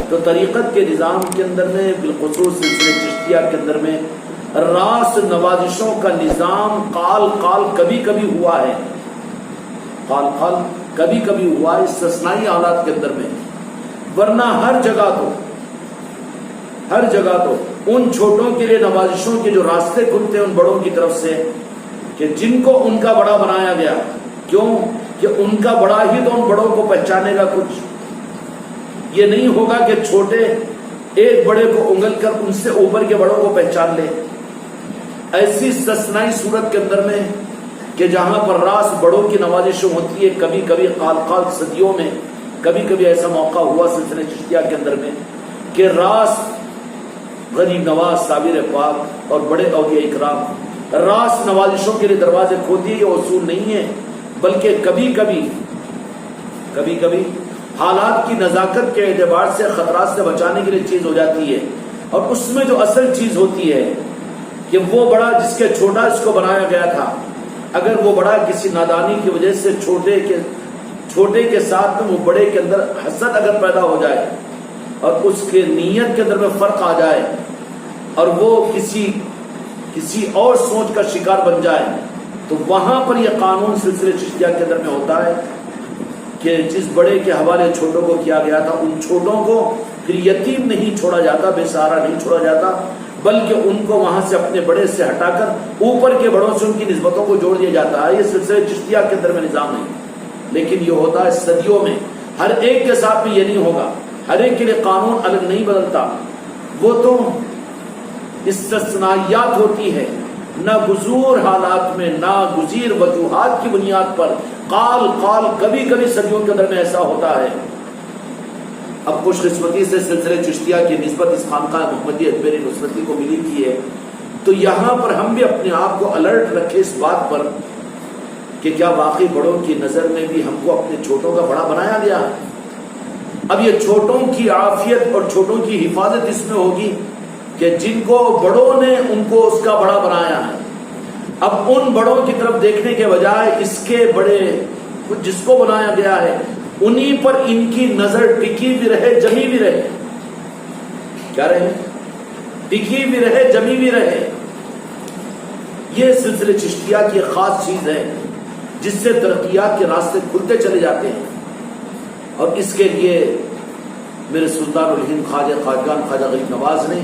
تو طریقت کے نظام کے اندر میں بالخصوص سلسلے چشتیہ کے اندر میں راس نوازشوں کا نظام قال کبھی کبھی ہوا ہے، قال کبھی کبھی ہوا ہے استثنائی حالات کے اندر میں، ورنہ ہر جگہ تو ان چھوٹوں کے لیے نوازشوں کے جو راستے کھلتے ہیں ان بڑوں کی طرف سے کہ جن کو ان کا بڑا بنایا گیا، کیوں کہ ان کا بڑا ہی تو ان بڑوں کو پہچانے گا کچھ، یہ نہیں ہوگا کہ چھوٹے ایک بڑے کو انگل کر ان سے اوپر کے بڑوں کو پہچان لے۔ ایسی استثنائی صورت کے اندر میں کہ جہاں پر راس بڑوں کی نوازش ہوتی ہے، کبھی کبھی قال صدیوں میں کبھی کبھی ایسا موقع ہوا سلسلے چشتیہ کے اندر میں کہ راس غریب نواز صابر پاک اور بڑے اولیاء اکرام راس نوازشوں کے لیے دروازے کھولتی ہے، یہ اصول نہیں ہے، بلکہ کبھی کبھی حالات کی نزاکت کے اعتبار سے خطرات سے بچانے کے لیے چیز ہو جاتی ہے، اور اس میں جو اصل چیز ہوتی ہے کہ وہ بڑا جس کے چھوٹا اس کو بنایا گیا تھا، اگر وہ بڑا کسی نادانی کی وجہ سے چھوٹے کے ساتھ میں وہ بڑے کے اندر حسد اگر پیدا ہو جائے اور اس کے نیت کے اندر میں فرق آ جائے اور وہ کسی اور سوچ کا شکار بن جائے، تو وہاں پر یہ قانون سلسلے چشتیہ کے اندر میں ہوتا ہے کہ جس بڑے کے حوالے چھوٹوں کو کیا گیا تھا، ان چھوٹوں کو پھر یتیم نہیں چھوڑا جاتا، بے سہارا نہیں چھوڑا جاتا، بلکہ ان کو وہاں سے اپنے بڑے سے ہٹا کر اوپر کے بڑوں سے ان کی نسبتوں کو جوڑ دیا جاتا ہے۔ یہ سلسلے چشتیہ کے اندر میں نظام نہیں، لیکن یہ ہوتا ہے صدیوں میں، ہر ایک کے ساتھ میں یہ نہیں ہوگا، ہر ایک کے لیے قانون الگ نہیں بدلتا، وہ تو استثنائیات ہوتی ہے، ناگزیر حالات میں ناگزیر وجوہات کی بنیاد پر قال کبھی کبھی صدیوں کے اندر میں ایسا ہوتا ہے۔ اب خوش قسمتی سے سلسلے چشتیہ کی نسبت اس خانقاہ محمدی اجمیری نصرتی کو ملی کی ہے، تو یہاں پر ہم بھی اپنے آپ کو الرٹ رکھے اس بات پر کہ کیا واقعی بڑوں کی نظر میں بھی ہم کو اپنے چھوٹوں کا بڑا بنایا گیا ہے؟ اب یہ چھوٹوں کی عافیت اور چھوٹوں کی حفاظت اس میں ہوگی کہ جن کو بڑوں نے ان کو اس کا بڑا بنایا ہے، اب ان بڑوں کی طرف دیکھنے کے بجائے اس کے بڑے جس کو بنایا گیا ہے انہی پر ان کی نظر ٹکی بھی رہے، جمی بھی رہے، کیا رہے؟ ٹکی بھی رہے، جمی بھی رہے۔ یہ سلسلے چشتیہ کی خاص چیز ہے جس سے ترقیات کے راستے کھلتے چلے جاتے ہیں، اور اس کے لیے میرے سلطان الہند خواجہ غریب نواز نے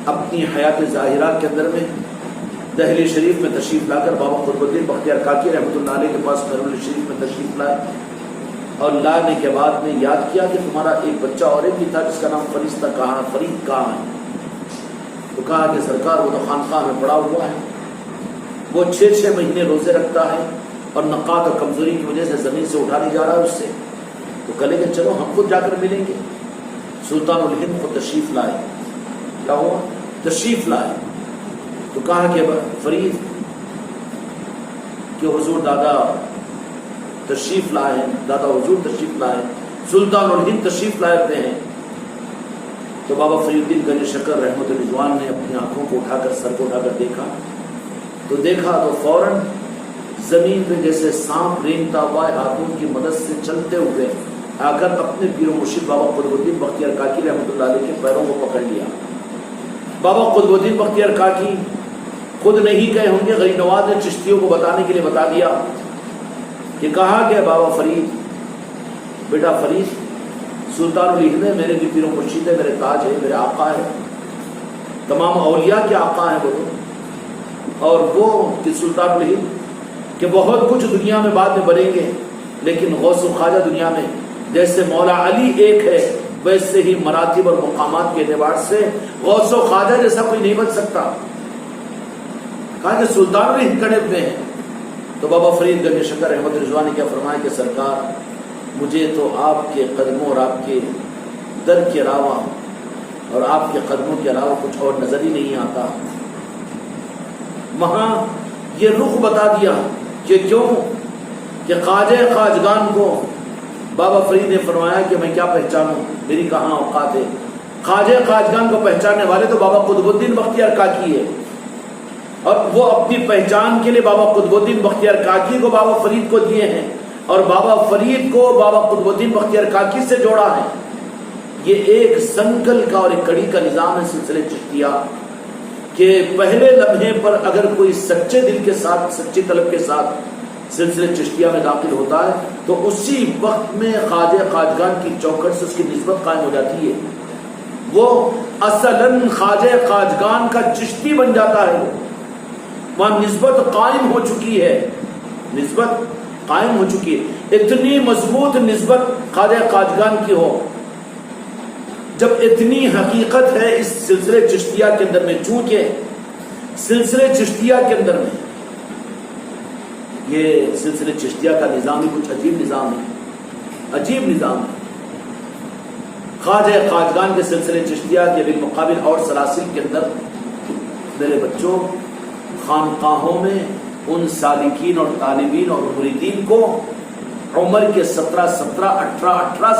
اپنی حیات ظاہرہ کے اندر میں دہلی شریف میں تشریف لا کر بابا قطب الدین بختیار کاکی رحمۃ اللہ علیہ کے پاس بیرون شریف میں تشریف لائے، اور لانے کے بعد میں یاد کیا کہ تمہارا ایک بچہ اور ایک بھی تھا جس کا نام فرید تھا، فرید کہاں ہے؟ تو کہا کہ سرکار وہ تو خانقاہ میں پڑا ہوا ہے، وہ 6 مہینے روزے رکھتا ہے اور نقاہت اور کمزوری کی وجہ سے زمین سے اٹھا نہیں جا رہا ہے اس سے، تو کہے کہ چلو ہم خود جا کر ملیں گے۔ سلطان الہند کو تشریف لائے، کیا ہوا؟ تشریف لائے تو کہا کہ فرید کہ حضور دادا تشریف لائے ہیں، دادا حضور تشریف لائے، سلطان الہند تشریف لائے ہوتے ہیں۔ تو بابا فرید الدین گنج شکر رحمۃ رضوان نے اپنی آنکھوں کو اٹھا کر سر کو اٹھا کر دیکھا تو فوراً زمین پہ جیسے سانپ رینگتا ہوا ہاتھوں کی مدد سے چلتے ہوئے آ کر اپنے پیر و مرشد بابا قطب الدین بختیار کاکی رحمۃ اللہ علیہ کے پیروں کو پکڑ لیا۔ بابا قطب الدین بختیار کاکی خود نہیں کہے ہوں گے، غریب نواز نے چشتیوں کو بتانے کے لیے بتا دیا کہ کہا کہ بابا فرید، بیٹا فرید، سلطان الہند ہے، میرے بھی پیر و مرشد ہے، میرے تاج ہے، میرے آقا ہے، تمام اولیاء کے آقا ہیں وہ تو، اور وہ کہ سلطان الہند کہ بہت کچھ دنیا میں بعد میں بنیں گے، لیکن غوث و خواجہ دنیا میں جیسے مولا علی ایک ہے ویسے ہی مراتب اور مقامات کے اعتبار سے غوث و خواجہ جیسا کوئی نہیں بن سکتا۔ کہا کہ سلطان الہند کھڑے ہوئے ہیں، تو بابا فرید گنج شکر رحمۃ رضوان نے کیا فرمایا کہ سرکار مجھے تو آپ کے قدموں اور آپ کے در کے علاوہ اور آپ کے قدموں کے علاوہ کچھ اور نظر ہی نہیں آتا۔ وہاں یہ رخ بتا دیا کہ کیوں کہ خواجہ خواجگان کو بابا فرید نے فرمایا کہ میں کیا پہچانوں، میری کہاں اوقات ہے۔ خواجہ خواجگان کو پہچاننے والے تو بابا قطب الدین بختیار کاکی ہے، اور وہ اپنی پہچان کے لیے بابا قطب الدین بختیار کاکی کو بابا فرید کو دیے ہیں، اور بابا فرید کو بابا قطب الدین بختیار کاکی سے جوڑا ہے۔ یہ ایک سنکل کا اور ایک کڑی کا نظام ہے سلسلے چشتیہ، کہ پہلے لمحے پر اگر کوئی سچے دل کے ساتھ، سچی طلب کے ساتھ سلسلے چشتیہ میں داخل ہوتا ہے تو اسی وقت میں خواجہ خواجگان کی چوکھٹ سے اس کی نسبت قائم ہو جاتی ہے، وہ اصلاً خواجہ خواجگان کا چشتی بن جاتا ہے، وہاں نسبت قائم ہو چکی ہے، نسبت قائم ہو چکی ہے۔ اتنی مضبوط نسبت خواجہ خواجگان کی ہو، جب اتنی حقیقت ہے اس سلسلے چشتیہ کے اندر میں، چونکہ سلسلے چشتیہ کے اندر میں یہ سلسلے چشتیہ کا نظام ہی کچھ عجیب نظام ہے، عجیب نظام ہے۔ خواجہ خواجگان کے سلسلے چشتیہ کے بالمقابل اور سلاسل کے اندر میرے بچوں، خانقاہوں میں ان سالکین اور طالبین اور مریدین کو عمر کے 17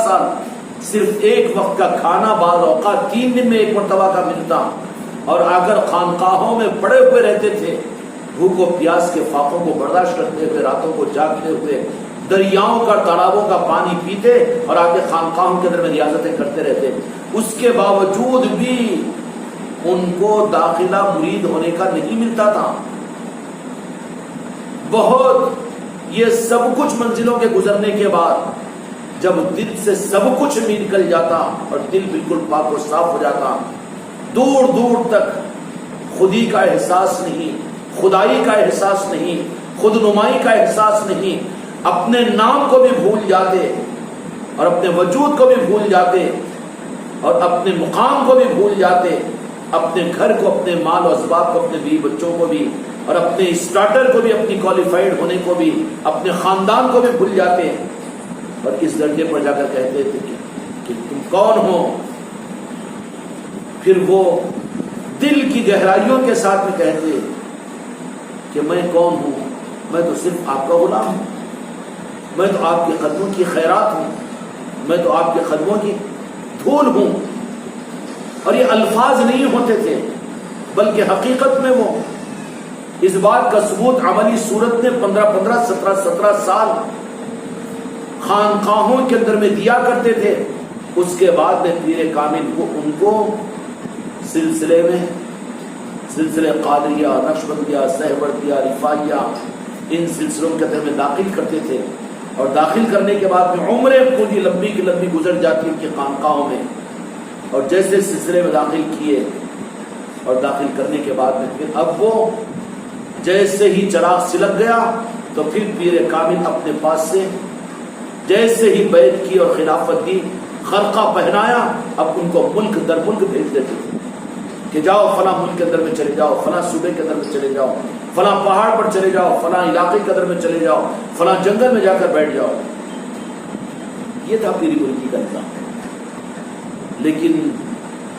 سال صرف ایک وقت کا کھانا بعض اوقات 3 دن میں ایک مرتبہ کا ملتا، اور اگر خانقاہوں میں پڑے ہوئے رہتے تھے، بھوک و پیاس کے فاقوں کو برداشت کرتے ہوئے، راتوں کو جاگتے ہوئے دریاؤں کا تالابوں کا پانی پیتے اور آگے خانقاہوں کے اندر میں ریاضتیں کرتے رہتے، اس کے باوجود بھی ان کو داخلہ مرید ہونے کا نہیں ملتا تھا۔ بہت یہ سب کچھ منزلوں کے گزرنے کے بعد جب دل سے سب کچھ بھی نکل جاتا اور دل بالکل پاک و صاف ہو جاتا، دور دور تک خودی کا احساس نہیں، خدائی کا احساس نہیں، خود نمائی کا احساس نہیں، اپنے نام کو بھی بھول جاتے اور اپنے وجود کو بھی بھول جاتے اور اپنے مقام کو بھی بھول جاتے، اپنے گھر کو، اپنے مال و اسباب کو، اپنے بیوی بچوں کو بھی، اور اپنے اسٹارٹر کو بھی، اپنی کوالیفائڈ ہونے کو بھی، اپنے خاندان کو بھی بھول جاتے، اور اس درجے پر جا کر کہتے تھے کہ تم کون ہو؟ پھر وہ دل کی گہرائیوں کے ساتھ میں کہتے کہ میں کون ہوں؟ میں تو صرف آپ کا غلام ہوں، میں تو آپ کے قدموں کی خیرات ہوں، میں تو آپ کے قدموں کی دھول ہوں۔ اور یہ الفاظ نہیں ہوتے تھے، بلکہ حقیقت میں وہ اس بات کا ثبوت عملی صورت میں 15 17 سال خانقاہوں کے اندر میں دیا کرتے تھے۔ اس کے بعد میں پیر کامل کو ان کو سلسلے میں، سلسلے قادریہ، نقشبندیہ، سہروردیہ، رفاعیہ، ان سلسلوں کے اندر میں داخل کرتے تھے، اور داخل کرنے کے بعد میں عمریں پوری لمبی کی لمبی گزر جاتی ان کی خانقاہوں میں، اور جیسے سلسلے میں داخل کیے اور داخل کرنے کے بعد میں پھر اب وہ جیسے ہی چراغ سلگ گیا تو پھر پیر کامل اپنے پاس سے جیسے ہی بیعت کی اور خلافت دی، خرقہ پہنایا، اب ان کو ملک در ملک بھیج دیتے تھے کہ جاؤ فلاں ملک کے اندر میں چلے جاؤ، فلاں صوبے کے اندر میں چلے جاؤ، فلاں پہاڑ پر چلے جاؤ، فلاں علاقے کے اندر میں چلے جاؤ، فلاں جنگل میں جا کر بیٹھ جاؤ۔ یہ تھا پیری مریدی کا نظام۔ لیکن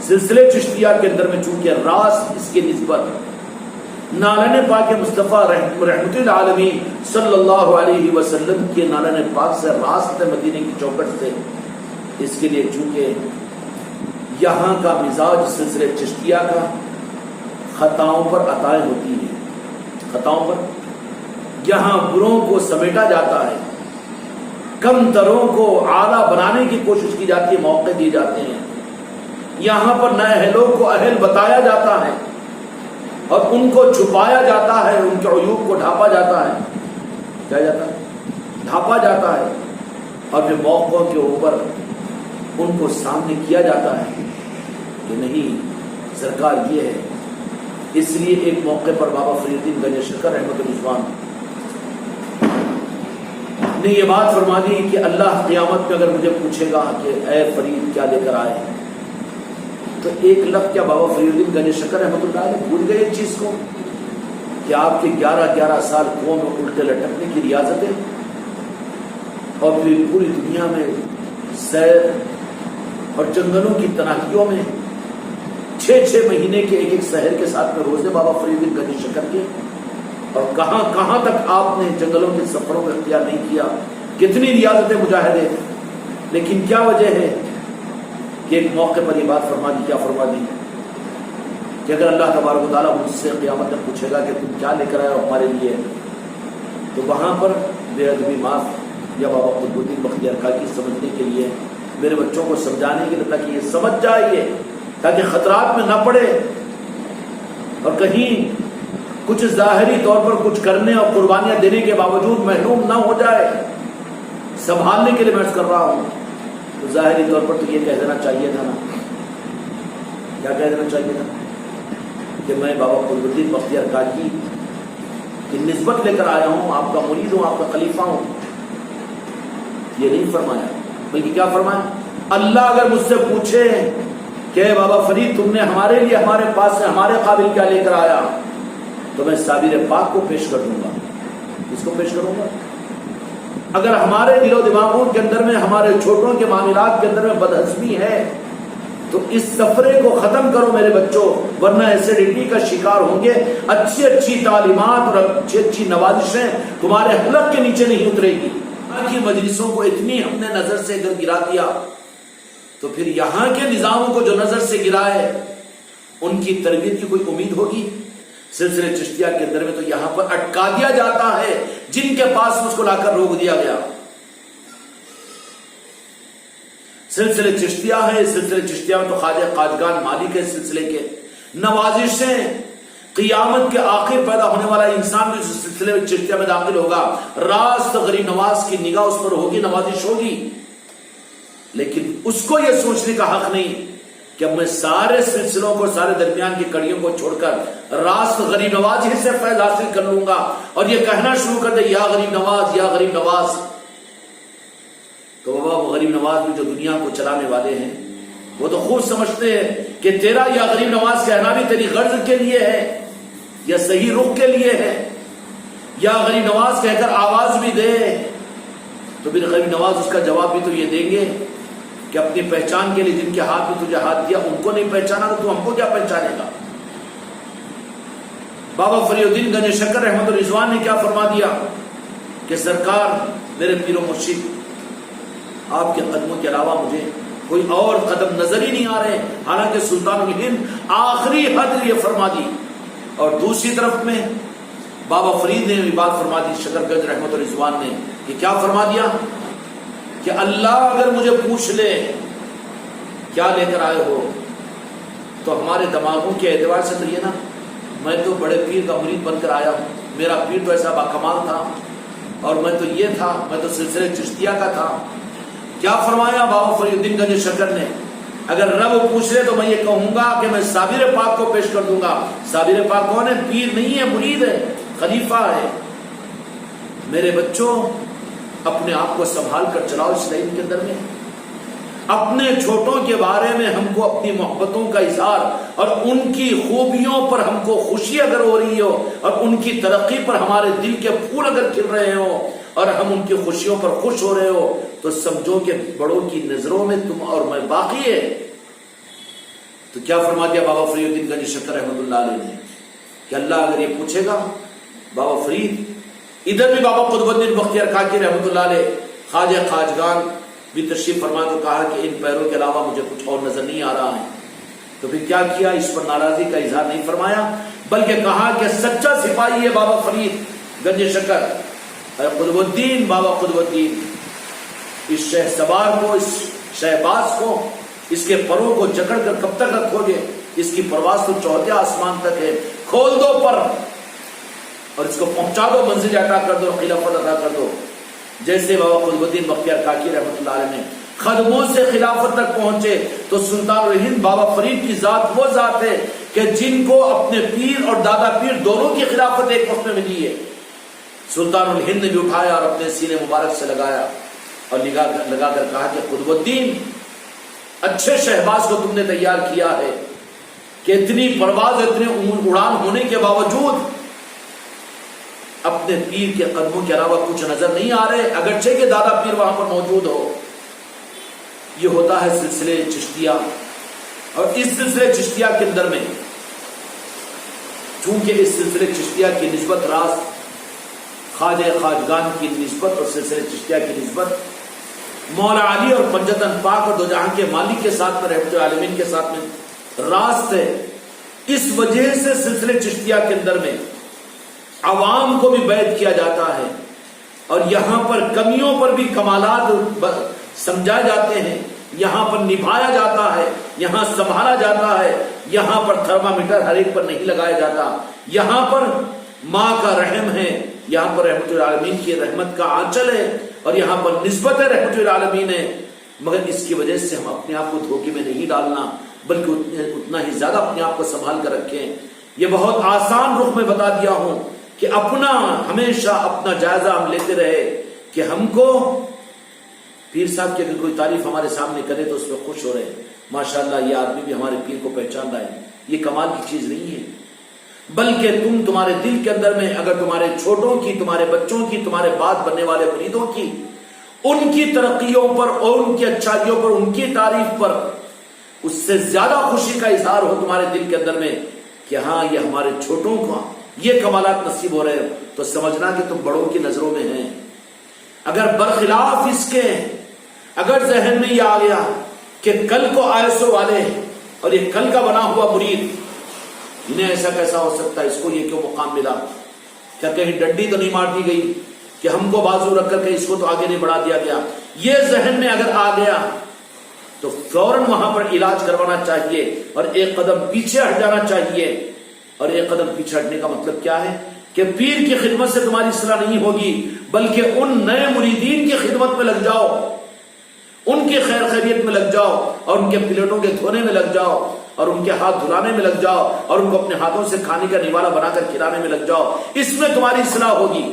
سلسلے چشتیہ کے اندر میں چونکہ راز اس کی نسبت نالن پاک مصطفیٰ رحمت العالمین صلی اللہ علیہ وسلم کے نالن پاک سے، راست مدینے کی چوکٹ سے، اس کے لیے چونکہ یہاں کا مزاج سلسلے چشتیہ کا خطاؤں پر عطائیں ہوتی ہیں، خطاؤں پر یہاں بروں کو سمیٹا جاتا ہے، کم تروں کو اعلیٰ بنانے کی کوشش کی جاتی ہے، موقع دیے جاتے ہیں، یہاں پر نااہلوں کو اہل بتایا جاتا ہے اور ان کو چھپایا جاتا ہے، ان کے عیوب کو ڈھانپا جاتا ہے، کیا جاتا ہے؟ ڈھانپا جاتا ہے، اور پھر موقعوں کے اوپر ان کو سامنے کیا جاتا ہے کہ نہیں سرکار یہ ہے۔ اس لیے ایک موقع پر بابا فرید الدین گنج شکر رحمۃ اللہ نے یہ بات فرما دی کہ اللہ قیامت میں اگر مجھے پوچھے گا کہ اے فرید کیا لے کر آئے، تو ایک لفظ کیا بابا فرید الدین گنج شکر رحمۃ اللہ علیہ بھول گئے اس چیز کو کہ آپ کے 11 سال کنویں میں الٹے لٹکنے کی ریاضتیں، اور پھر پوری دنیا میں سیر اور جنگلوں کی تنہائیوں میں 6 مہینے کے ایک سحر کے ساتھ میں روزے بابا فرید الدین گنج شکر کے، اور کہاں کہاں تک آپ نے جنگلوں کے سفروں کا اختیار نہیں کیا، کتنی ریاضتیں مجاہدے، لیکن کیا وجہ ہے کہ ایک موقع پر یہ بات فرما دی، کیا فرما دی کہ اگر اللہ تبارک و تعالیٰ مجھ سے قیامت میں پوچھے گا کہ تم کیا لے کر آئے ہو ہمارے لیے، تو وہاں پر بے ادبی معاف، یا بابا قطب الدین بختیار کاکی سمجھنے کے لیے میرے بچوں کو سمجھانے کے لیے تاکہ یہ سمجھ جائے، تاکہ خطرات میں نہ پڑے اور کہیں کچھ ظاہری طور پر کچھ کرنے اور قربانیاں دینے کے باوجود محروم نہ ہو جائے، سنبھالنے کے لیے میں عرض کر رہا ہوں۔ تو ظاہری طور پر تو یہ کہہ دینا چاہیے تھا نا، کیا کہہ دینا چاہیے تھا کہ میں بابا قطب الدین بختیار کاکی کی نسبت لے کر آیا ہوں، آپ کا مرید ہوں، آپ کا خلیفہ ہوں۔ یہ نہیں فرمایا، بلکہ کیا فرمایا؟ اللہ اگر مجھ سے پوچھے کہ بابا فرید تم نے ہمارے لیے ہمارے پاس سے ہمارے قابل کیا لے کر آیا، تو میں صابر پاک کو پیش کر دوں گا۔ کس کو پیش کروں گا؟ اگر ہمارے دل و دماغوں کے اندر میں، ہمارے چھوٹوں کے معاملات کے اندر میں بدہضمی ہے تو اس سفرے کو ختم کرو میرے بچوں، ورنہ ایسیڈیٹی کا شکار ہوں گے۔ اچھی اچھی تعلیمات اور اچھی اچھی نوازشیں تمہارے حلق کے نیچے نہیں اترے گی۔ یہاں کی مجلسوں کو اتنی ہم نے نظر سے اگر گرا دیا تو پھر یہاں کے نظاموں کو جو نظر سے گرائے ان کی تربیت کی کوئی امید ہوگی؟ سلسلے چشتیہ کے اندر میں تو یہاں پر اٹکا دیا جاتا ہے جن کے پاس اس کو لا کر روک دیا گیا۔ سلسلے چشتیہ ہے، سلسلے چشتیہ میں تو خواجہ قاجگان مالک ہے سلسلے کے، نوازشیں قیامت کے آخر پیدا ہونے والا انسان بھی اس سلسلے میں چشتیہ میں داخل ہوگا، راست غریب نواز کی نگاہ اس پر ہوگی، نوازش ہوگی، لیکن اس کو یہ سوچنے کا حق نہیں کہ میں سارے سلسلوں کو، سارے درمیان کی کڑیوں کو چھوڑ کر راست غریب نواز ہی سے فیض حاصل کر لوں گا اور یہ کہنا شروع کر دے یا غریب نواز، یا غریب نواز۔ تو بابا وہ غریب نواز بھی جو دنیا کو چلانے والے ہیں وہ تو خوب سمجھتے ہیں کہ تیرا یا غریب نواز کہنا بھی تیری غرض کے لیے ہے یا صحیح رخ کے لیے ہے، یا غریب نواز کہہ کر آواز بھی دے تو پھر غریب نواز اس کا جواب بھی تو یہ دیں گے کہ اپنی پہچان کے لیے جن کے ہاتھ میں تجھے ہاتھ دیا ان کو نہیں پہچانا تو ہم کو کیا پہچانے گا؟ بابا فریع الدین گنج شکر رحمت الرضوان نے کیا فرما دیا کہ سرکار میرے پیر و مرشد آپ کے قدموں کے علاوہ مجھے کوئی اور قدم نظر ہی نہیں آ رہے، حالانکہ سلطان الہند آخری حد یہ فرما دی۔ اور دوسری طرف میں بابا فرید نے بھی بات فرما دی، شکر گنج رحمت الرضوان نے، کہ کیا فرما دیا کہ اللہ اگر مجھے پوچھ لے کیا لے کر آئے ہو تو ہمارے دماغوں کے اعتبار سے تو یہ نا، میں تو بڑے پیر کا مرید بن کر آیا ہوں، میرا پیر تو ایسا باکمال تھا اور میں تو یہ تھا، میں تو سلسلے چشتیہ کا تھا۔ کیا فرمایا بابا فریع الدین گنج شکر نے؟ اگر رب پوچھ لے تو میں یہ کہوں گا کہ میں صابر پاک کو پیش کر دوں گا۔ صابر پاک کون ہے؟ پیر نہیں ہے، مرید ہے، خلیفہ ہے۔ میرے بچوں اپنے آپ کو سنبھال کر چلاؤ اس لائن کے اندر میں، اپنے چھوٹوں کے بارے میں ہم کو اپنی محبتوں کا اظہار اور ان کی خوبیوں پر ہم کو خوشی اگر ہو رہی ہو اور ان کی ترقی پر ہمارے دل کے پھول اگر کھل رہے ہو اور ہم ان کی خوشیوں پر خوش ہو رہے ہو تو سمجھو کہ بڑوں کی نظروں میں تم اور میں باقی ہے۔ تو کیا فرما دیا بابا فریع الدین گنج شکر رحمۃ اللہ علیہ نے کہ اللہ اگر یہ پوچھے گا بابا فرید، ادھر بھی بابا قطب الدین بختیار کاکی رحمۃ اللہ علیہ خواجہ خواجگان بھی تشریف فرما تو کہا کہ ان پیروں کے علاوہ مجھے کچھ اور نظر نہیں آ رہا ہے۔ تو پھر کیا کیا؟ اس پر ناراضی کا اظہار نہیں فرمایا بلکہ کہا کہ سچا سپاہی ہے بابا فرید گنج شکر، قطب الدین بابا قطب الدین، اس شہ سوار کو، اس شہباز کو، اس کے پروں کو جکڑ کر کب تک رکھو گے؟ اس کی پرواز تو چوتھے آسمان تک ہے، کھول دو پر اور اس کو پہنچا دو، منزل عطا کر دو، خلافت عطا کر دو۔ جیسے بابا قطب الدین بختیار کاکی رحمۃ اللہ علیہ نے خدموں سے خلافت تک پہنچے تو سلطان الہند بابا فرید کی ذات وہ ذات ہے کہ جن کو اپنے پیر اور دادا پیر دونوں کی خلافت ایک وقت میں ملی ہے۔ سلطان الہند نے بھی اٹھایا اور اپنے سینے مبارک سے لگایا اور لگا کر کہا کہ قطب الدین، اچھے شہباز کو تم نے تیار کیا ہے کہ اتنی پرواز، اتنے اڑان ہونے کے باوجود اپنے پیر کے قدموں کے علاوہ کچھ نظر نہیں آ رہے، اگرچہ کہ دادا پیر وہاں پر موجود ہو۔ یہ ہوتا ہے سلسلے چشتیہ، اور اس سلسلے چشتیہ کے اندر میں چونکہ اس سلسلے چشتیہ کی نسبت راز خواجہ خواجگان کی نسبت اور سلسلے چشتیہ کی نسبت مولا علی اور پنجتن پاک اور دو جہاں کے مالک کے ساتھ میں، رحمت العالمین کے ساتھ میں راست ہے، اس وجہ سے سلسلے چشتیہ کے اندر میں عوام کو بھی بیعت کیا جاتا ہے اور یہاں پر کمیوں پر بھی کمالات سمجھائے جاتے ہیں، یہاں پر نبھایا جاتا ہے، یہاں سنبھالا جاتا ہے، یہاں پر تھرمامیٹر ہر ایک پر نہیں لگایا جاتا، یہاں پر ماں کا رحم ہے، یہاں پر رحمت العالمین کی رحمت کا آنچل ہے، اور یہاں پر نسبت رحمت العالمین ہے۔ مگر اس کی وجہ سے ہم اپنے آپ کو دھوکے میں نہیں ڈالنا، بلکہ اتنا ہی زیادہ اپنے آپ کو سنبھال کر رکھیں۔ یہ بہت آسان رخ میں بتا دیا ہوں کہ اپنا ہمیشہ اپنا جائزہ ہم لیتے رہے کہ ہم کو پیر صاحب کی اگر کوئی تعریف ہمارے سامنے کرے تو اس پہ خوش ہو رہے ہیں، ماشاءاللہ یہ آدمی بھی ہمارے پیر کو پہچان رہا ہے۔ یہ کمال کی چیز نہیں ہے، بلکہ تمہارے دل کے اندر میں اگر تمہارے چھوٹوں کی، تمہارے بچوں کی، تمہارے بعد بننے والے مریدوں کی، ان کی ترقیوں پر اور ان کی اچھائیوں پر، ان کی تعریف پر اس سے زیادہ خوشی کا اظہار ہو تمہارے دل کے اندر میں کہ ہاں یہ ہمارے چھوٹوں کو یہ کمالات نصیب ہو رہے ہیں، تو سمجھنا کہ تم بڑوں کی نظروں میں ہیں۔ اگر برخلاف اس کے اگر ذہن میں یہ آ گیا کہ کل کو آئسو والے اور یہ کل کا بنا ہوا مرید، انہیں ایسا کیسا ہو سکتا ہے، اس کو یہ کیوں مقام ملا، کیا کہیں ڈنڈی تو نہیں مار دی گئی کہ ہم کو بازو رکھ کر کے اس کو تو آگے نہیں بڑھا دیا گیا، یہ ذہن میں اگر آ گیا تو فوراً وہاں پر علاج کروانا چاہیے اور ایک قدم پیچھے ہٹ جانا چاہیے۔ اور ایک قدم پیچھے ہٹنے کا مطلب کیا ہے کہ پیر کی خدمت سے تمہاری اصلاح نہیں ہوگی، بلکہ ان نئے مریدین کی خدمت میں لگ جاؤ، ان کی خیر خیریت میں لگ جاؤ، اور ان کے پلیٹوں کے دھونے میں لگ جاؤ، اور ان کے ہاتھ دھلانے میں لگ جاؤ، اور ان کو اپنے ہاتھوں سے کھانے کا نوالا بنا کر کھلانے میں لگ جاؤ۔ اس میں تمہاری اصلاح ہوگی۔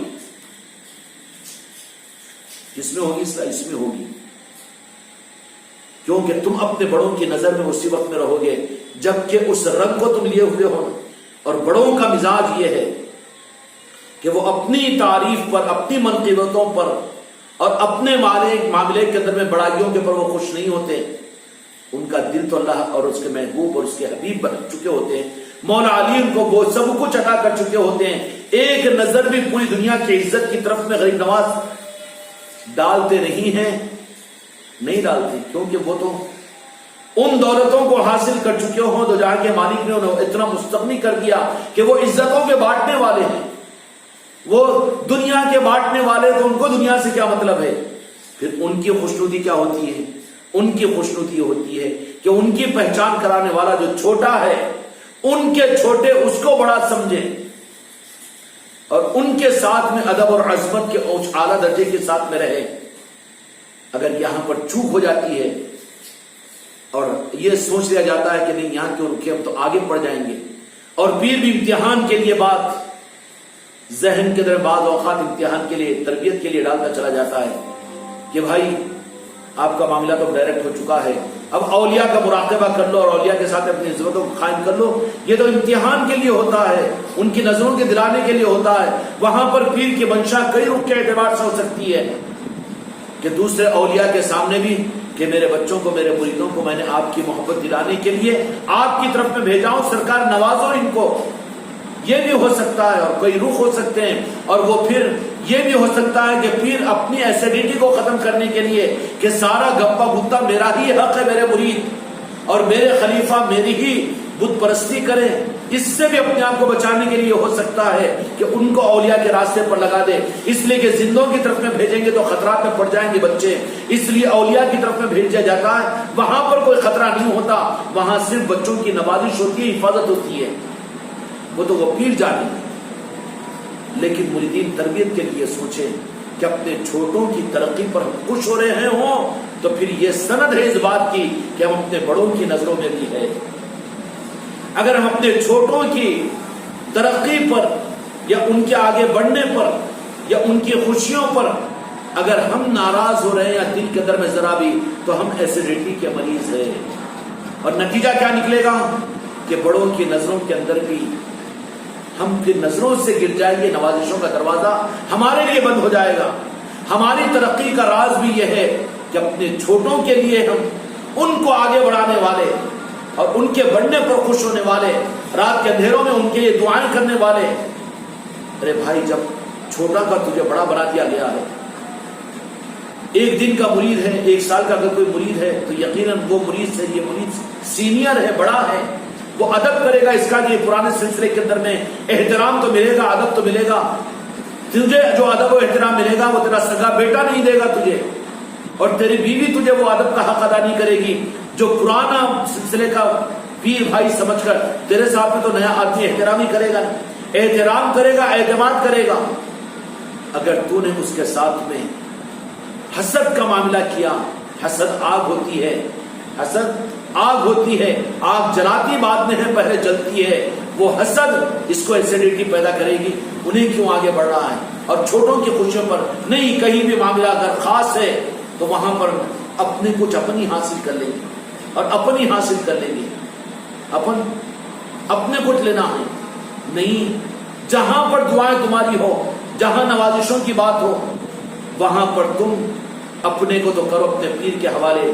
کس میں ہوگی اصلاح؟ اس میں ہوگی، کیونکہ تم اپنے بڑوں کی نظر میں اسی وقت میں رہو گے جبکہ اس رنگ کو تم لیے ہوئے ہو۔ اور بڑوں کا مزاج یہ ہے کہ وہ اپنی تعریف پر، اپنی منقبتوں پر اور اپنے معاملے کے اندر میں بڑائیوں کے پر وہ خوش نہیں ہوتے۔ ان کا دل تو اللہ اور اس کے محبوب اور اس کے حبیب بن چکے ہوتے ہیں۔ مولا علی ان کو وہ سب کچھ عطا کر چکے ہوتے ہیں، ایک نظر بھی پوری دنیا کی عزت کی طرف میں غریب نواز ڈالتے نہیں ہیں، نہیں ڈالتے، کیونکہ وہ تو ان دولتوں کو حاصل کر چکے ہوں تو جہاں کے مالک نے انہیں اتنا مستغنی کر دیا کہ وہ عزتوں کے بانٹنے والے ہیں، وہ دنیا کے بانٹنے والے، تو ان کو دنیا سے کیا مطلب ہے؟ پھر ان کی خوشنودی کیا ہوتی ہے؟ ان کی خوشنودی ہوتی ہے کہ ان کی پہچان کرانے والا جو چھوٹا ہے، ان کے چھوٹے اس کو بڑا سمجھیں اور ان کے ساتھ میں ادب اور عظمت کے اعلیٰ درجے کے ساتھ میں رہے۔ اگر یہاں پر چوک ہو جاتی ہے اور یہ سوچ لیا جاتا ہے کہ نہیں یہاں کیوں رکے، ہم تو آگے بڑھ جائیں گے، اور پھر بھی امتحان کے لیے بات ذہن کے اندر بعض اوقات امتحان کے لیے، تربیت کے لیے ڈالتا چلا جاتا ہے کہ بھائی آپ کا معاملہ تو ڈائریکٹ ہو چکا ہے، اب اولیاء کا مراقبہ کر لو اور اولیاء کے ساتھ اپنی نسبتوں کو قائم کر لو۔ یہ تو امتحان کے لیے ہوتا ہے، ان کی نظروں کے دلانے کے لیے ہوتا ہے۔ وہاں پر پیر کی منشا کئی رخ کے اعتبار سے ہو سکتی ہے کہ دوسرے اولیاء کے سامنے بھی کہ میرے بچوں کو، میرے مریدوں کو میں نے آپ کی محبت دلانے کے لیے آپ کی طرف میں بھیجا ہوں، سرکار نوازو ان کو، یہ بھی ہو سکتا ہے۔ اور کوئی رخ ہو سکتے ہیں، اور وہ پھر یہ بھی ہو سکتا ہے کہ پھر اپنی ایسیڈیٹی کو ختم کرنے کے لیے کہ سارا گپا گپتا میرا ہی حق ہے، میرے مرید اور میرے خلیفہ میری ہی بت پرستی کریں، اس سے بھی اپنے آپ کو بچانے کے لیے ہو سکتا ہے کہ ان کو اولیاء کے راستے پر لگا دے، اس لیے کہ زندوں کی طرف میں بھیجیں گے تو خطرات میں پڑ جائیں گے بچے، اس لیے اولیاء کی طرف میں بھیجا جاتا ہے۔ وہاں پر کوئی خطرہ نہیں ہوتا، وہاں صرف بچوں کی نوازش ہوتی ہے، حفاظت ہوتی ہے، وہ تو وہ پیر جانے۔ لیکن مریدین تربیت کے لیے سوچیں کہ اپنے چھوٹوں کی ترقی پر ہم خوش ہو رہے ہوں تو پھر یہ سند ہے اس بات کی کہ ہم اپنے بڑوں کی نظروں میں بھی ہے۔ اگر ہم اپنے چھوٹوں کی ترقی پر یا ان کے آگے بڑھنے پر یا ان کی خوشیوں پر اگر ہم ناراض ہو رہے ہیں یا دل کے اندر میں ذرا بھی، تو ہم ایسیڈیٹی کے مریض ہیں، اور نتیجہ کیا نکلے گا کہ بڑوں کی نظروں کے اندر بھی ہم پھر نظروں سے گر جائیں گے، نوازشوں کا دروازہ ہمارے لیے بند ہو جائے گا۔ ہماری ترقی کا راز بھی یہ ہے کہ اپنے چھوٹوں کے لیے ہم ان کو آگے بڑھانے والے اور ان کے بڑھنے پر خوش ہونے والے، رات کے اندھیروں میں ان کے لیے دعائیں کرنے والے۔ ارے بھائی، جب چھوٹا کا تجھے بڑا بنا دیا گیا ہے، ایک دن کا مرید ہے، ایک سال کا اگر کوئی مرید ہے تو یقیناً وہ مرید سے یہ مرید سینئر ہے، بڑا ہے، وہ ادب کرے گا، اس کا یہ پرانے سلسلے کے اندر میں احترام تو ملے گا، ادب تو ملے گا۔ تجھے جو ادب و احترام ملے گا وہ تیرا سگا بیٹا نہیں دے گا تجھے، اور تیری بیوی تجھے وہ ادب کا حق ادا نہیں کرے گی جو پرانا سلسلے کا پیر بھائی سمجھ کر تیرے ساتھ میں تو نیا آدمی احترام ہی کرے گا، احترام کرے گا، اعتماد کرے گا۔ اگر تو نے اس کے ساتھ میں حسد کا معاملہ کیا، حسد آگ ہوتی ہے، حسد آگ ہوتی ہے، آگ جلاتی بعد میں ہے، پہلے جلتی ہے، وہ حسد اس کو ایسیڈیٹی پیدا کرے گی، انہیں کیوں آگے بڑھ رہا ہے، اور چھوٹوں کی خوشیوں پر نہیں، کہیں بھی معاملہ اگر خاص ہے تو وہاں پر اپنے کچھ اپنی حاصل کر لیں گے اور اپنی حاصل کر لیں گے، اپنے کچھ لینا ہے نہیں۔ جہاں پر دعائیں تمہاری ہو، جہاں نوازشوں کی بات ہو، وہاں پر تم اپنے کو تو کرو اپنے پیر کے حوالے،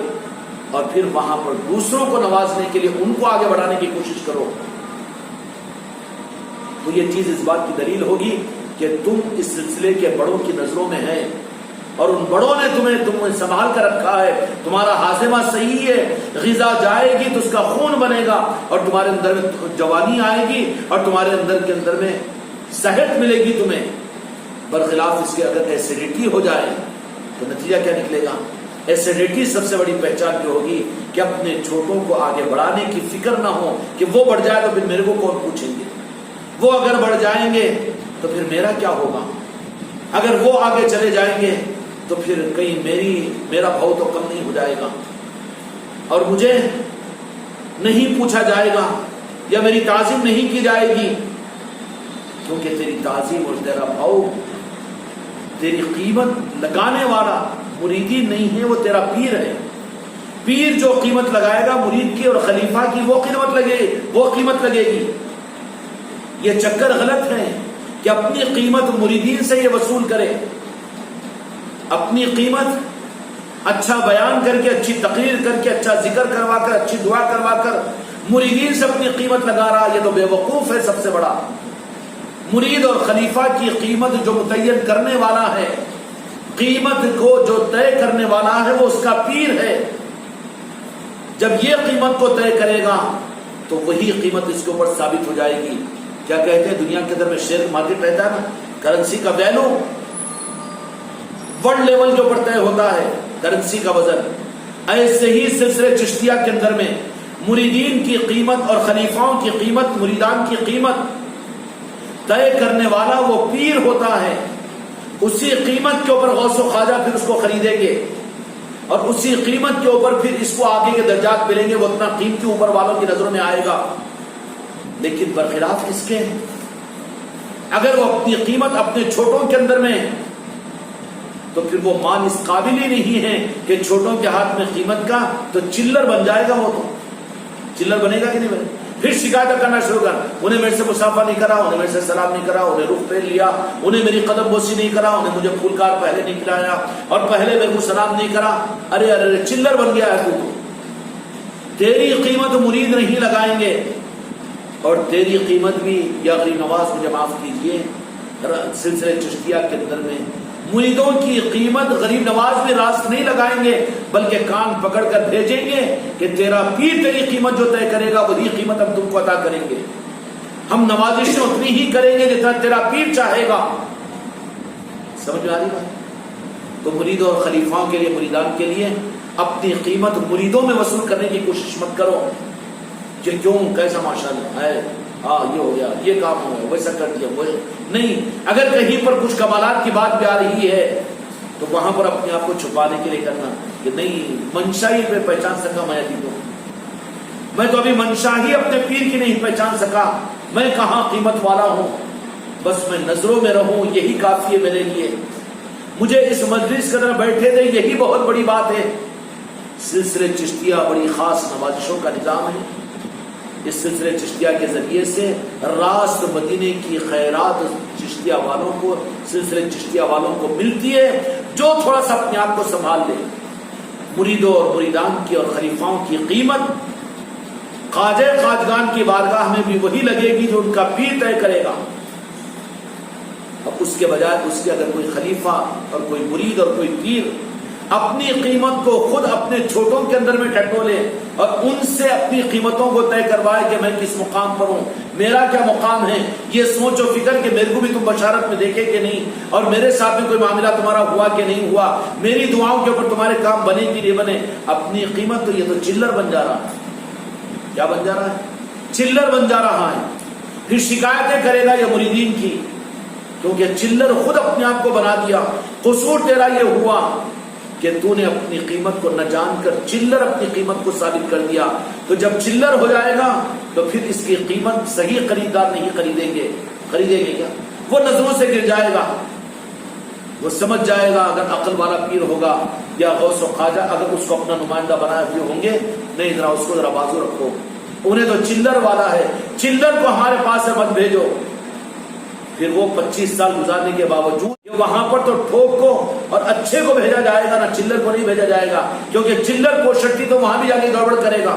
اور پھر وہاں پر دوسروں کو نوازنے کے لیے ان کو آگے بڑھانے کی کوشش کرو۔ تو یہ چیز اس بات کی دلیل ہوگی کہ تم اس سلسلے کے بڑوں کی نظروں میں ہیں، اور ان بڑوں نے تمہیں سنبھال کر رکھا ہے، تمہارا ہاضمہ صحیح ہے، غذا جائے گی تو اس کا خون بنے گا، اور تمہارے اندر میں جوانی آئے گی، اور تمہارے اندر کے اندر میں صحت ملے گی تمہیں۔ برخلاف اس کے اگر ایسیڈیٹی ہو جائے تو نتیجہ کیا نکلے گا؟ ایسیڈیٹی سب سے بڑی پہچان جو ہوگی کہ اپنے چھوٹوں کو آگے بڑھانے کی فکر نہ ہو کہ وہ بڑھ جائے تو پھر میرے کو کون پوچھیں گے، وہ اگر بڑھ جائیں گے تو پھر میرا کیا ہوگا، اگر وہ آگے چلے جائیں گے تو پھر کہیں میرا بھاؤ تو کم نہیں ہو جائے گا، اور مجھے نہیں پوچھا جائے گا یا میری تعظیم نہیں کی جائے گی، کیونکہ تیری تعظیم اور تیرا بھاؤ، تیری قیمت لگانے والا مریدی نہیں ہے، وہ تیرا پیر ہے۔ پیر جو قیمت لگائے گا مرید کی اور خلیفہ کی، وہ قیمت لگے گی۔ یہ چکر غلط ہے کہ اپنی قیمت مریدین سے یہ وصول کرے، اپنی قیمت اچھا بیان کر کے، اچھی تقریر کر کے، اچھا ذکر کروا کر، اچھی دعا کروا کر مریدین سے اپنی قیمت لگا رہا، یہ تو بے وقوف ہے سب سے بڑا۔ مرید اور خلیفہ کی قیمت جو متعین کرنے والا ہے، قیمت کو جو طے کرنے والا ہے، وہ اس کا پیر ہے۔ جب یہ قیمت کو طے کرے گا تو وہی قیمت اس کے اوپر ثابت ہو جائے گی۔ کیا کہتے ہیں دنیا کے اندر میں شیئر مارکیٹ رہتا ہے نا، کرنسی کا ویلو ورلڈ لیول کے اوپر طے ہوتا ہے، کرنسی کا وزن۔ ایسے ہی سلسلے چشتیہ کے اندر میں مریدین کی قیمت اور خلیفاؤں کی قیمت، مریدان کی قیمت طے کرنے والا وہ پیر ہوتا ہے۔ اسی قیمت کے اوپر غوث و خواجہ پھر اس کو خریدیں گے، اور اسی قیمت کے اوپر پھر اس کو آگے کے درجات ملیں گے، وہ اتنا قیمتی اوپر والوں کی نظروں میں آئے گا۔ لیکن برخلاف اس کے اگر وہ اپنی قیمت اپنے چھوٹوں کے اندر میں، تو پھر وہ مان اس قابل ہی نہیں ہے کہ چھوٹوں کے ہاتھ میں قیمت کا، تو چلر بن جائے گا، وہ تو چلر بنے گا کہ نہیں بنے گا؟ پھر شکایت کرنا شروع کر، انہیں میرے سے مسافہ نہیں کرا، انہیں میرے سے سلام نہیں کرا، انہیں رخ پھیر لیا، انہیں میری قدم بوسی نہیں کرا، انہیں مجھے پھولکار پہلے نہیں کرایا، اور پہلے میرے کو سلام نہیں کرا۔ ارے ارے چلر بن گیا ہے تو، تیری قیمت مرید نہیں لگائیں گے، اور تیری قیمت بھی، یا غریب نواز مجھے معاف کیجیے، سلسلے چشتیہ کے اندر میں مریدوں کی قیمت غریب نواز بھی راست نہیں لگائیں گے، بلکہ کان پکڑ کر بھیجیں گے کہ تیرا پیر تیری قیمت جو طے کرے گا وہی قیمت ہم تم کو عطا کریں گے، ہم نوازشیں اتنی ہی کریں گے جتنا تیرا پیر چاہے گا۔ سمجھ میں آ رہی بات؟ تو مریدوں اور خلیفاؤں کے لیے، مریدان کے لیے اپنی قیمت مریدوں میں وصول کرنے کی کوشش مت کرو کہ کیوں، کیسا ماشاءاللہ ہے، ہاں یہ ہو گیا، یہ کام ہو گیا، ویسا کر دیا، وہ نہیں۔ اگر کہیں پر کچھ کمالات کی بات بھی آ رہی ہے تو وہاں پر اپنے آپ کو چھپانے کے لیے کرنا کہ نہیں، منشا ہی پہ پہچان سکا میں ابھی تو، میں تو ابھی منشا ہی اپنے پیر کی نہیں پہچان سکا، میں کہاں قیمت والا ہوں، بس میں نظروں میں رہوں یہی کافی ہے میرے لیے، مجھے اس مجلس کے اندر بیٹھے تھے یہی بہت بڑی بات ہے۔ سلسلے چشتیہ بڑی خاص نوازشوں کا نظام ہے۔ اس سلسلے چشتیہ کے ذریعے سے راست مدینے کی خیرات چشتیہ والوں کو، سلسلے چشتیہ والوں کو ملتی ہے، جو تھوڑا سا اپنے آپ کو سنبھال لے۔ مریدوں اور مریدان کی اور خلیفاؤں کی قیمت خواجہ خواجگان کی بارگاہ میں بھی وہی لگے گی جو ان کا پیر طے کرے گا۔ اب اس کے بجائے اس کے اگر کوئی خلیفہ اور کوئی مرید اور کوئی پیر اپنی قیمت کو خود اپنے چھوٹوں کے اندر میں ٹٹولے اور ان سے اپنی قیمتوں کو طے کروائے کہ میں کس مقام پر ہوں، میرا کیا مقام ہے، یہ سوچ و فکر کہ میرے کو بھی تم بشارت میں دیکھے کہ نہیں، اور میرے ساتھ میں کوئی معاملہ تمہارا ہوا کہ نہیں ہوا، میری دعاؤں کے اوپر تمہارے کام بنے کہ نہیں بنے۔ اپنی قیمت تو یہ تو چلر بن جا رہا ہے۔ کیا بن جا رہا ہے؟ چلر بن جا رہا ہے۔ پھر شکایتیں کرے گا یہ مریدین کی، کیونکہ چلر خود اپنے آپ کو بنا دیا۔ قصور تیرا یہ ہوا کہ تو نے اپنی قیمت کو نہ جان کر چلر اپنی قیمت کو ثابت کر دیا۔ تو جب چلر ہو جائے گا تو پھر اس کی قیمت صحیح خریدار نہیں خریدیں گے کیا؟ وہ نظروں سے گر جائے گا، وہ سمجھ جائے گا اگر عقل والا پیر ہوگا یا غوث و خواجہ اگر اس کو اپنا نمائندہ بنائے ہوئے ہوں گے، نہیں ذرا اس کو ذرا بازو رکھو، انہیں تو چلر والا ہے، چلر کو ہمارے پاس سے مت بھیجو۔ پھر وہ 25 سال گزارنے کے باوجود وہاں پر تو ٹھوک کو اور اچھے کو بھیجا جائے گا، نہ چلر کو نہیں بھیجا جائے گا، کیونکہ چلر کو شکتی تو وہاں بھی جا کے گڑبڑ کرے گا،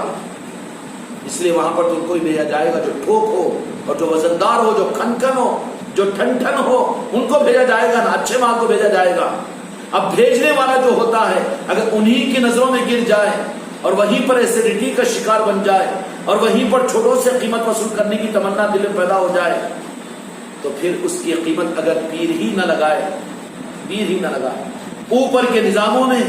اس لیے وہاں پر تو ان کو ہی بھیجا جائے گا جو ٹھوک ہو اور جو وزندار ہو، جو کھنکھن ہو، جو ٹھن ٹھن ہو، ان کو بھیجا جائے گا، نہ اچھے مال کو بھیجا جائے گا۔ اب بھیجنے والا جو ہوتا ہے اگر انہی کی نظروں میں گر جائے اور وہیں پر ایسیڈیٹی کا شکار بن جائے اور وہیں پر چھوٹوں سے قیمت وصول کرنے کی تمنا دل میں پیدا ہو جائے، تو پھر اس کی قیمت اگر پیر ہی نہ لگائے، اوپر کے نظاموں میں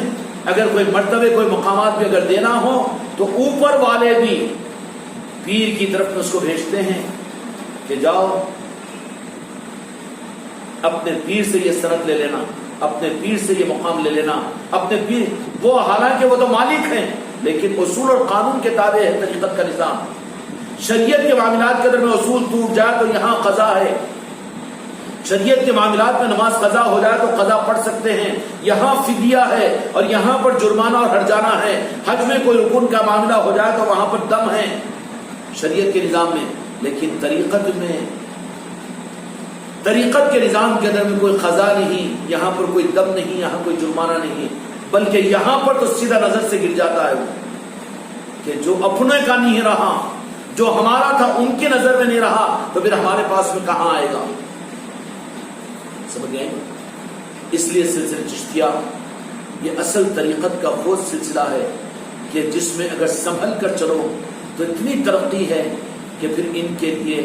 اگر کوئی مرتبے کوئی مقامات بھی اگر دینا ہو تو اوپر والے بھی پیر کی طرف اس کو بھیجتے ہیں کہ جاؤ اپنے پیر سے یہ سند لے لینا، اپنے پیر سے یہ مقام لے لینا، اپنے پیر، وہ حالانکہ وہ تو مالک ہیں لیکن اصول اور قانون کے تابع ہے طریقت کا نظام۔ شریعت کے معاملات کے اندر میں اصول ٹوٹ جائے تو یہاں قضا ہے، شریعت کے معاملات میں نماز قضا ہو جائے تو قضا پڑھ سکتے ہیں، یہاں فدیہ ہے اور یہاں پر جرمانہ اور ہرجانہ ہے، حج میں کوئی رکن کا معاملہ ہو جائے تو وہاں پر دم ہے شریعت کے نظام میں، لیکن طریقت کے نظام کے اندر میں کوئی قضا نہیں، یہاں پر کوئی دم نہیں، یہاں کوئی جرمانہ نہیں، بلکہ یہاں پر تو سیدھا نظر سے گر جاتا ہے کہ جو اپنے کا نہیں رہا، جو ہمارا تھا ان کی نظر میں نہیں رہا تو پھر ہمارے پاس میں کہاں آئے گا؟ سمجھ گئے؟ اس لیے سلسلہ چشتیہ یہ اصل طریقت کا وہ سلسلہ ہے کہ جس میں اگر سنبھل کر چلو تو اتنی ترقی ہے کہ پھر ان کے لیے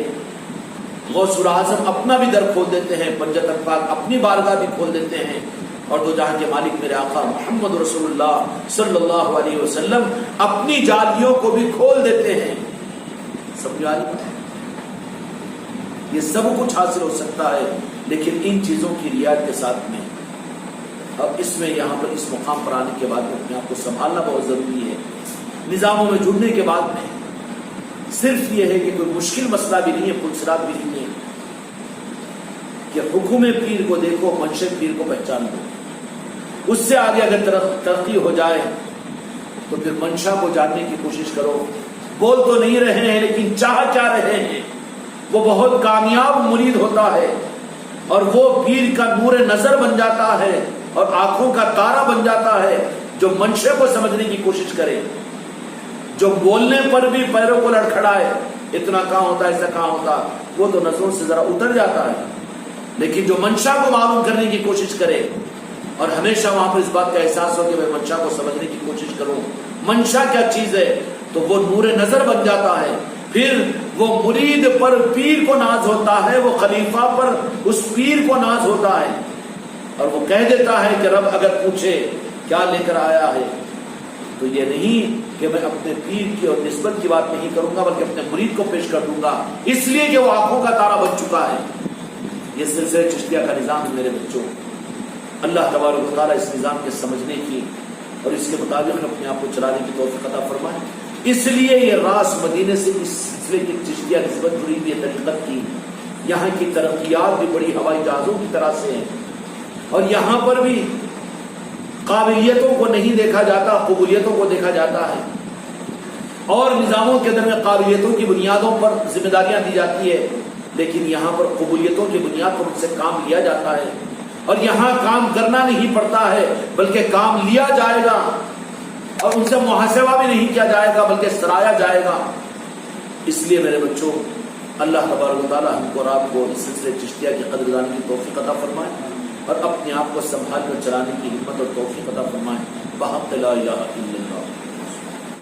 غوث الاعظم اپنا بھی در کھول دیتے ہیں، پنجت پاک اپنی بارگاہ بھی کھول دیتے ہیں، اور دو جہاں کے مالک میرے آقا محمد رسول اللہ صلی اللہ علیہ وسلم اپنی جالیوں کو بھی کھول دیتے ہیں۔ سمجھ آئی؟ یہ سب کچھ حاصل ہو سکتا ہے لیکن ان چیزوں کی رعایت کے ساتھ میں۔ اب اس میں یہاں پر اس مقام پر آنے کے بعد میں اپنے آپ کو سنبھالنا بہت ضروری ہے۔ نظاموں میں جڑنے کے بعد میں صرف یہ ہے کہ کوئی مشکل مسئلہ بھی نہیں ہے، پلسرات بھی نہیں ہے کہ حکم پیر کو دیکھو، منشا پیر کو پہچان دو، اس سے آگے اگر ترقی ہو جائے تو پھر منشا کو جاننے کی کوشش کرو۔ بول تو نہیں رہے ہیں لیکن چاہ کیا رہے ہیں، وہ بہت کامیاب مرید ہوتا ہے اور وہ پیر کا نور نظر بن جاتا ہے اور آنکھوں کا تارا بن جاتا ہے جو منشا کو سمجھنے کی کوشش کرے، جو بولنے پر بھی پیروں کو لڑکھڑائے، اتنا کہاں ہوتا ہے، ایسا کہاں ہوتا، وہ تو نظروں سے ذرا اتر جاتا ہے، لیکن جو منشا کو معلوم کرنے کی کوشش کرے اور ہمیشہ وہاں پر اس بات کا احساس ہو کہ میں منشا کو سمجھنے کی کوشش کروں، منشا کیا چیز ہے، تو وہ نور نظر بن جاتا ہے۔ پھر وہ مرید پر پیر کو ناز ہوتا ہے، وہ خلیفہ پر اس پیر کو ناز ہوتا ہے، اور وہ کہہ دیتا ہے کہ رب اگر پوچھے کیا لے کر آیا ہے تو یہ نہیں کہ میں اپنے پیر کی اور نسبت کی بات نہیں کروں گا بلکہ اپنے مرید کو پیش کر دوں گا، اس لیے کہ وہ آنکھوں کا تارا بن چکا ہے۔ یہ سلسلہ چشتیہ کا نظام ہے میرے بچوں، اللہ تبارک و تعالیٰ اس نظام کے سمجھنے کی اور اس کے مطابق اپنے آپ کو چلانے کی توفیق عطا فرمائے۔ اس لیے یہ راس مدینے سے اس سلسلے کی چشتیہ نسبت جڑی ہوئی ہے طریقت کی، یہاں کی ترقیات بھی بڑی ہوائی جہازوں کی طرح سے ہیں، اور یہاں پر بھی قابلیتوں کو نہیں دیکھا جاتا، قبولیتوں کو دیکھا جاتا ہے، اور نظاموں کے اندر میں قابلیتوں کی بنیادوں پر ذمہ داریاں دی جاتی ہے، لیکن یہاں پر قبولیتوں کی بنیاد پر ان سے کام لیا جاتا ہے، اور یہاں کام کرنا نہیں پڑتا ہے بلکہ کام لیا جائے گا اور ان سے محاسبہ بھی نہیں کیا جائے گا بلکہ سرایا جائے گا۔ اس لیے میرے بچوں اللہ تبارک و تعالیٰ ہم کو اور آپ کو اس سلسلے چشتیہ کی قدردانی کی توفیق عطا فرمائے اور اپنے آپ کو سنبھال کر چلانے کی ہمت اور توفیق عطا فرمائے۔ بحق لا الہ الا